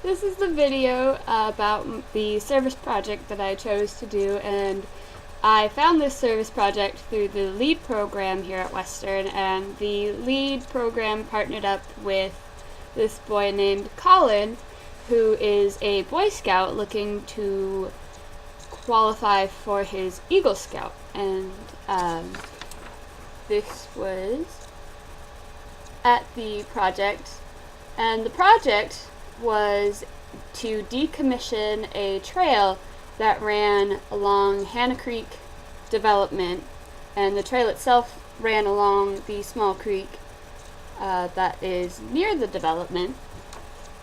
this is the video about the service project that I chose to do, and I found this service project through the LEAD program here at Western, and the LEAD program partnered up with this boy named Colin, who is a Boy Scout looking to qualify for his Eagle Scout, and this was at the project, and the project was to decommission a trail that ran along Hannah Creek development, and the trail itself ran along the small creek that is near the development.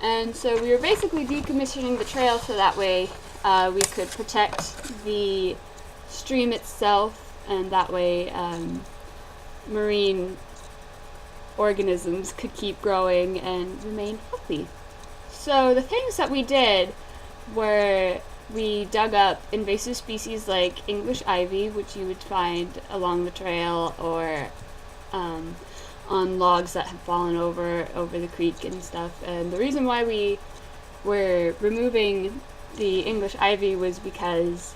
And so we were basically decommissioning the trail so that way we could protect the stream itself, and that way marine organisms could keep growing and remain healthy. So the things that we did were we dug up invasive species like English ivy, which you would find along the trail or on logs that have fallen over the creek and stuff. And the reason why we were removing the English ivy was because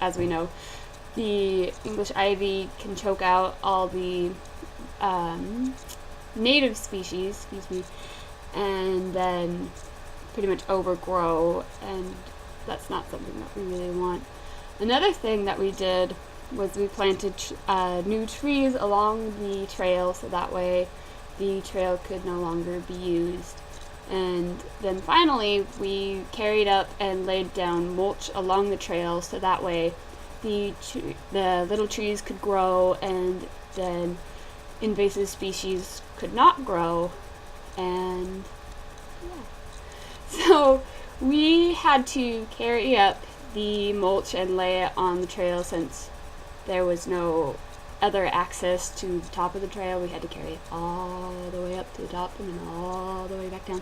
as we know, the English ivy can choke out all the native species, and then pretty much overgrow, and that's not something that we really want. Another thing that we did was we planted new trees along the trail so that way the trail could no longer be used. And then finally we carried up and laid down mulch along the trail so that way the little trees could grow and then invasive species could not grow. And yeah, so we had to carry up the mulch and lay it on the trail since there was no other access to the top of the trail. We had to carry it all the way up to the top and then all the way back down.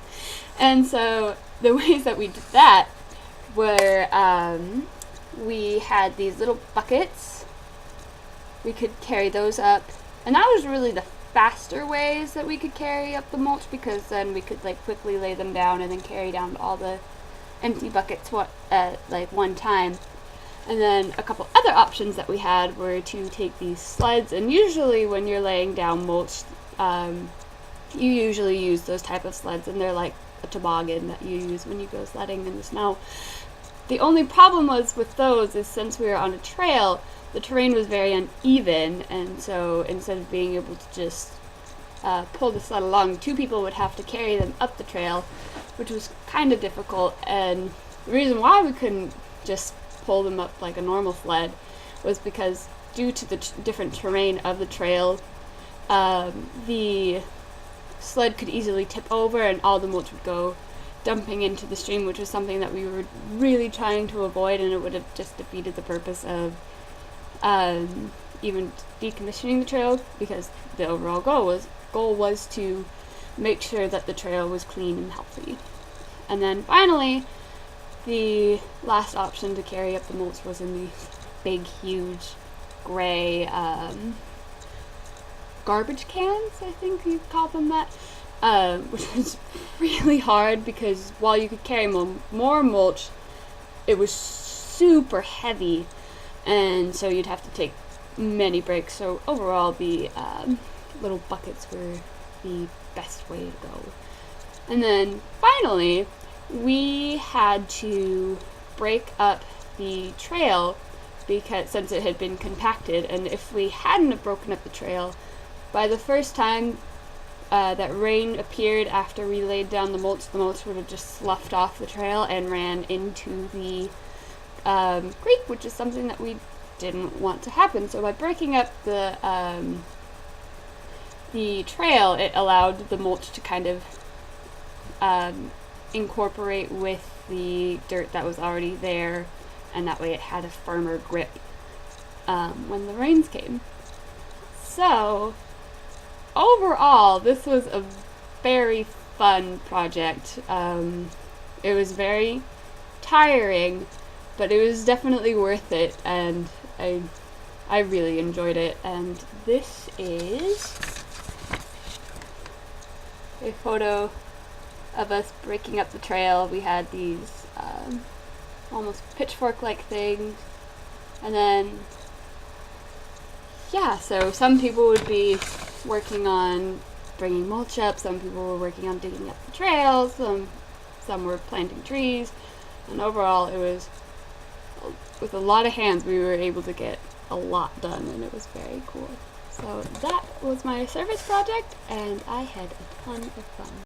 And so the ways that we did that were we had these little buckets. We could carry those up, and that was really the faster ways that we could carry up the mulch, because then we could quickly lay them down and then carry down all the empty buckets at one time. And then a couple other options that we had were to take these sleds, and usually when you're laying down mulch, you usually use those type of sleds, and they're like a toboggan that you use when you go sledding in the snow. The only problem was with those is since we were on a trail, the terrain was very uneven, and so instead of being able to just pull the sled along, two people would have to carry them up the trail, which was kind of difficult. And the reason why we couldn't just pull them up like a normal sled was because due to the different terrain of the trail, the sled could easily tip over and all the mulch would go dumping into the stream, which was something that we were really trying to avoid, and it would have just defeated the purpose of even decommissioning the trail, because the overall goal was to make sure that the trail was clean and healthy. And then finally, the last option to carry up the mulch was in these big, huge, gray garbage cans, I think you call them that, which was really hard because while you could carry more mulch, it was super heavy, and so you'd have to take many breaks. So overall, the little buckets were the best way to go. And then finally, we had to break up the trail because since it had been compacted, and if we hadn't have broken up the trail, by the first time that rain appeared after we laid down the mulch would have just sloughed off the trail and ran into the creek, which is something that we didn't want to happen. So by breaking up the trail, it allowed the mulch to kind of incorporate with the dirt that was already there, and that way it had a firmer grip when the rains came. So overall, this was a very fun project. It was very tiring, but it was definitely worth it, and I really enjoyed it. And this is a photo of us breaking up the trail. We had these almost pitchfork-like things, and then so some people would be working on bringing mulch up, some people were working on digging up the trails, some were planting trees, and overall it was, with a lot of hands, we were able to get a lot done, and it was very cool. So that was my service project, and I had a ton of fun.